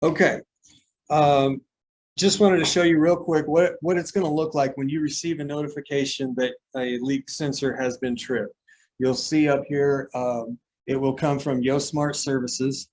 Okay. Um, just wanted to show you real quick what it's going to look like when you receive a notification that a leak sensor has been tripped. You'll see up here, it will come from YoSmart Services.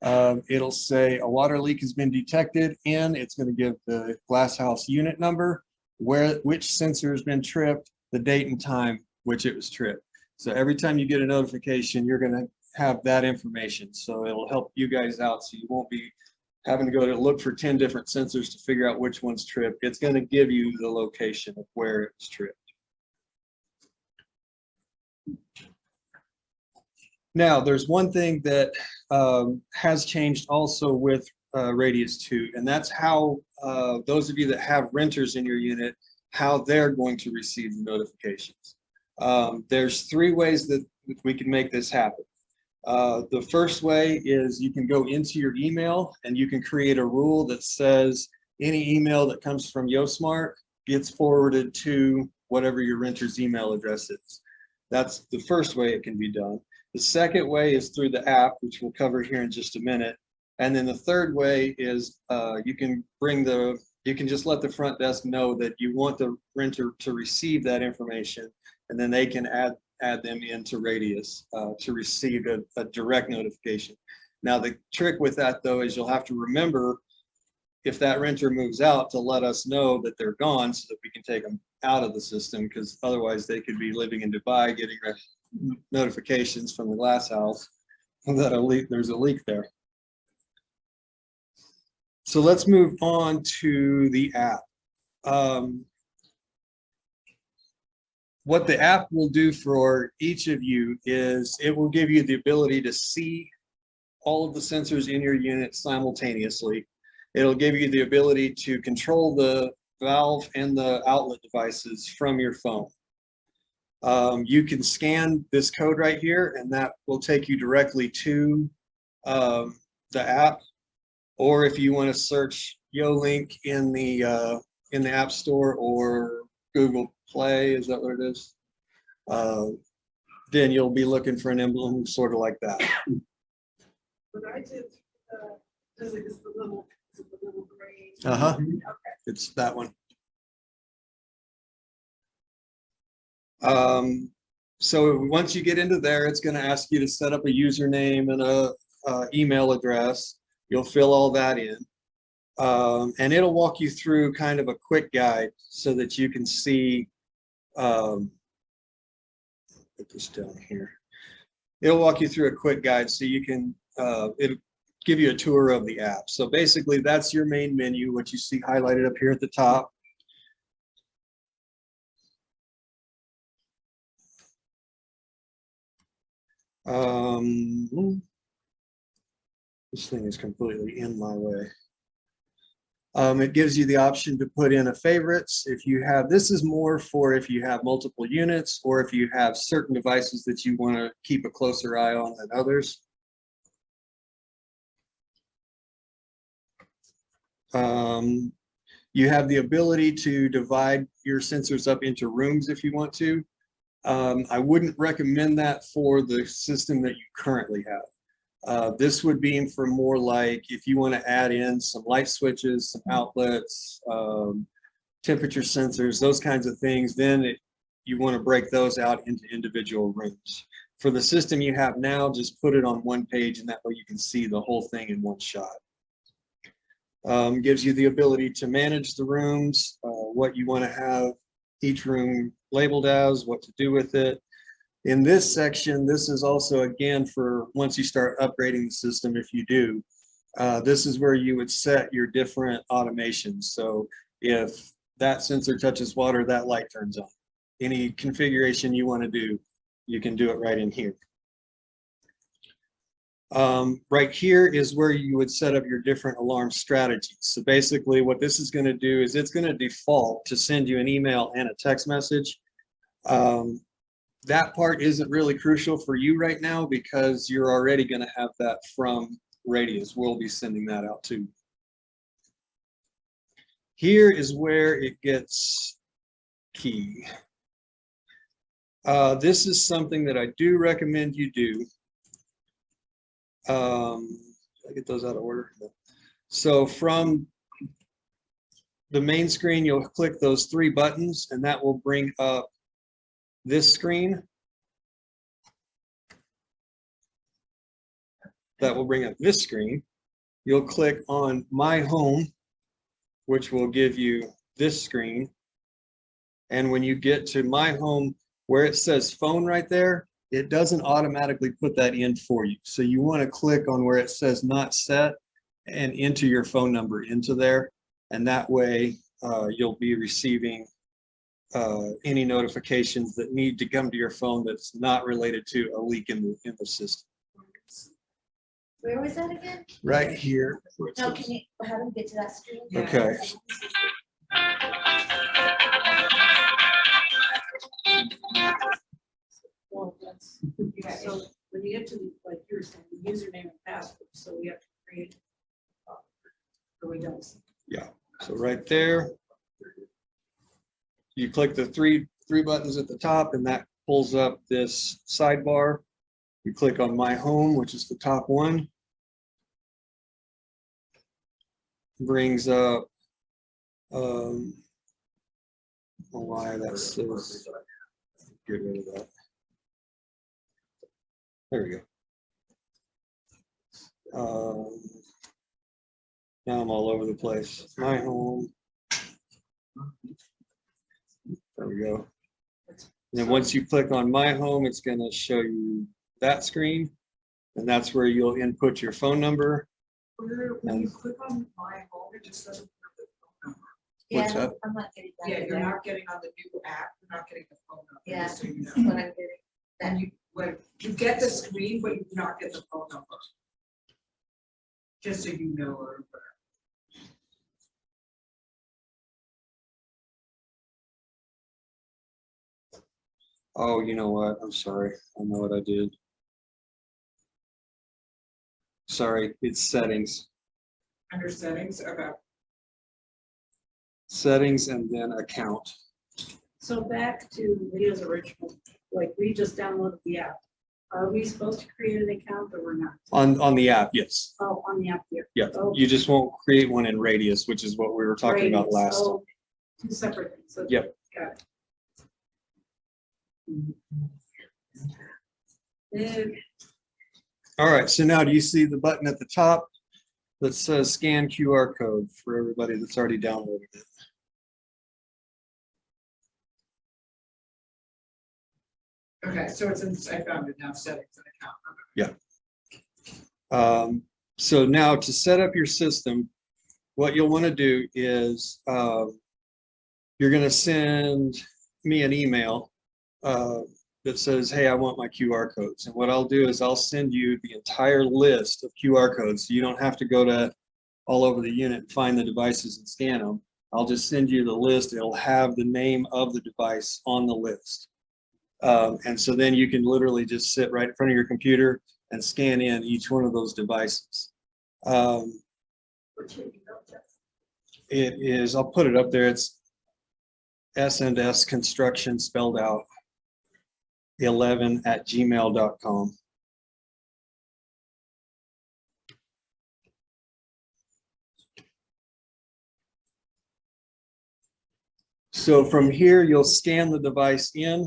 It'll say a water leak has been detected, and it's going to give the glasshouse unit number, which sensor has been tripped, the date and time which it was tripped. So every time you get a notification, you're going to have that information. So it'll help you guys out, so you won't be having to go to look for 10 different sensors to figure out which one's tripped. It's going to give you the location of where it was tripped. Now, there's one thing that has changed also with Radius 2, and that's how those of you that have renters in your unit, how they're going to receive the notifications. There's 3 ways that we can make this happen. The first way is you can go into your email and you can create a rule that says any email that comes from YoSmart gets forwarded to whatever your renter's email address is. That's the first way it can be done. The second way is through the app, which we'll cover here in just a minute. And then the third way is you can just let the front desk know that you want the renter to receive that information, and then they can add them into Radius to receive a direct notification. Now, the trick with that, though, is you'll have to remember, if that renter moves out, to let us know that they're gone so that we can take them out of the system, because otherwise they could be living in Dubai getting notifications from the glass house that there's a leak there. So let's move on to the app. What the app will do for each of you is it will give you the ability to see all of the sensors in your unit simultaneously. It'll give you the ability to control the valve and the outlet devices from your phone. You can scan this code right here, and that will take you directly to the app. Or if you want to search YoLink in the App Store or Google Play, is that what it is? Then you'll be looking for an emblem sort of like that. But I did, it's the little gray. Uh-huh. Okay. It's that one. So once you get into there, it's going to ask you to set up a username and a email address. You'll fill all that in. And it'll walk you through kind of a quick guide so that you can see, put this down here. It'll walk you through a quick guide so you can, it'll give you a tour of the app. So basically that's your main menu, what you see highlighted up here at the top. This thing is completely in my way. It gives you the option to put in a favorites. If you have, this is more for if you have multiple units or if you have certain devices that you want to keep a closer eye on than others. You have the ability to divide your sensors up into rooms if you want to. I wouldn't recommend that for the system that you currently have. This would be for more like if you want to add in some light switches, some outlets, temperature sensors, those kinds of things, then you want to break those out into individual rooms. For the system you have now, just put it on one page, and that way you can see the whole thing in one shot. Gives you the ability to manage the rooms, what you want to have each room labeled as, what to do with it. In this section, this is also, again, for once you start upgrading the system, if you do, this is where you would set your different automations. So if that sensor touches water, that light turns on. Any configuration you want to do, you can do it right in here. Right here is where you would set up your different alarm strategies. So basically what this is going to do is it's going to default to send you an email and a text message. That part isn't really crucial for you right now because you're already going to have that from Radius. We'll be sending that out too. Here is where it gets key. This is something that I do recommend you do. I get those out of order. So from the main screen, you'll click those 3 buttons and that will bring up this screen. That will bring up this screen. You'll click on My Home, which will give you this screen. And when you get to My Home, where it says phone right there, it doesn't automatically put that in for you. So you want to click on where it says not set and enter your phone number into there. And that way you'll be receiving any notifications that need to come to your phone that's not related to a leak in the system. Where was that again? Right here. No, can you have him get to that screen? Okay. Well, that's, yeah, so when you get to, like you were saying, the username and password, so we have to create. Or we don't. Yeah, so right there, you click the three buttons at the top and that pulls up this sidebar. You click on My Home, which is the top one. Brings up why that says, get rid of that. There we go. Now I'm all over the place. My Home. There we go. And then once you click on My Home, it's going to show you that screen. And that's where you'll input your phone number. When you click on My Home, it just doesn't. What's Yeah, that? I'm not getting that. Yeah, you're either. not getting on the new app, you're not getting the phone number. Yeah, just so you know. that's what I'm getting. And you get the screen, but you do not get the phone number. Just so you know. Or Oh, you know what? I'm sorry. I know what I did. Sorry, it's settings. under settings, okay. Settings and then account. So back to Leah's original, like we just downloaded the app. Are we supposed to create an account or we're not? On the app, yes. Oh, on the app here. Yeah, Okay. you just won't create one in Radius, which is what we were talking about Great. last. So, two separate things. Okay, Yep. got it. All right, so now do you see the button at the top that says scan QR code for everybody that's already downloaded it? Okay, so it's in, I found it now, settings and account. Okay. Yeah. So now to set up your system, what you'll want to do is you're going to send me an email that says, hey, I want my QR codes. And what I'll do is I'll send you the entire list of QR codes. So you don't have to go to all over the unit and find the devices and scan them. I'll just send you the list. It'll have the name of the device on the list. And so then you can literally just sit right in front of your computer and scan in each one of those devices. It is, I'll put it up there. It's S&S Construction spelled out 11@gmail.com. So from here, you'll scan the device in.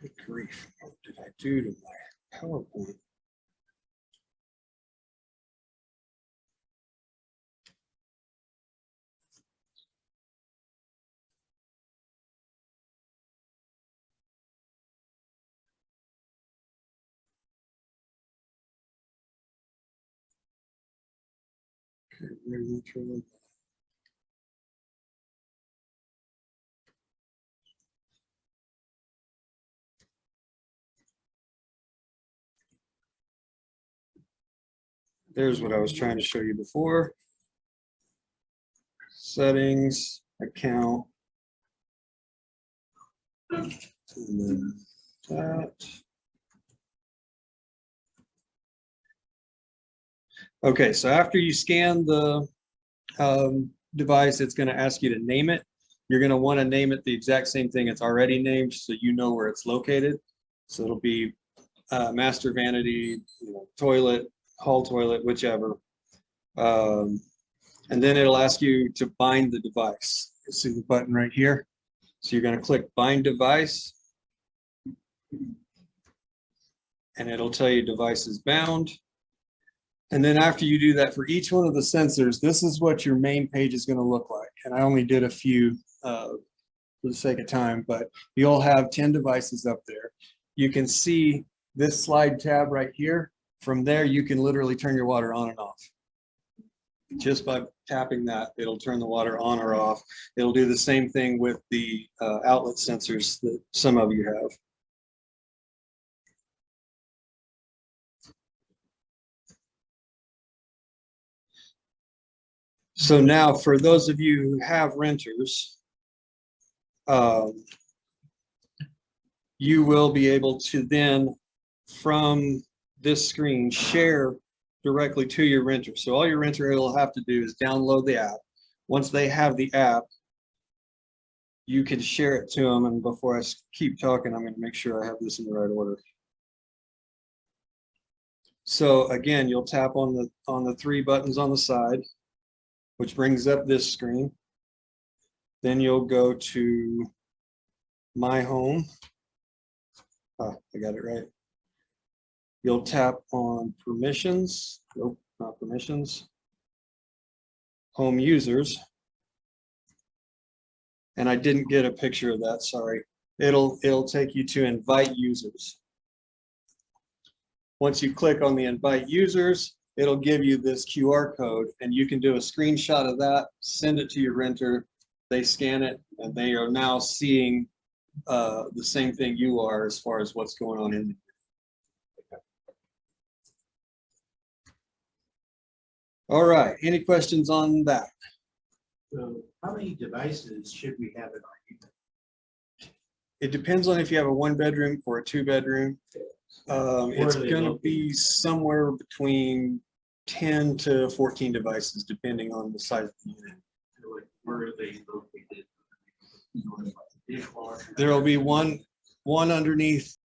Good grief, what did I do to my PowerPoint? Okay, where's the trailer? There's what I was trying to show you before. Settings, account. And then that. Okay, so after you scan the device, it's going to ask you to name it. You're going to want to name it the exact same thing it's already named so you know where it's located. So it'll be master vanity, toilet, hall toilet, whichever. And then it'll ask you to bind the device. You see the button right here? So you're going to click bind device. And it'll tell you device is bound. And then after you do that for each one of the sensors, this is what your main page is going to look like. And I only did a few for the sake of time, but you'll have 10 devices up there. You can see this slide tab right here. From there, you can literally turn your water on and off. Just by tapping that, it'll turn the water on or off. It'll do the same thing with the outlet sensors that some of you have. So now for those of you who have renters, you will be able to then, from this screen, share directly to your renter. So all your renter will have to do is download the app. Once they have the app, you can share it to them. And before I keep talking, I'm going to make sure I have this in the right order. So again, you'll tap on the three buttons on the side, which brings up this screen. Then you'll go to My Home. I got it right. You'll tap on permissions. Nope, not permissions. Home users. And I didn't get a picture of that, sorry. It'll take you to invite users. Once you click on the invite users, it'll give you this QR code, and you can do a screenshot of that, send it to your renter, they scan it, and they are now seeing the same thing you are as far as what's going on in there. All right, any questions on that? So how many devices should we have in our unit? It depends on if you have a 1-bedroom or a 2-bedroom. It's going to be somewhere between 10 to 14 devices, depending on the size of the unit. Where are they located? There will be one underneath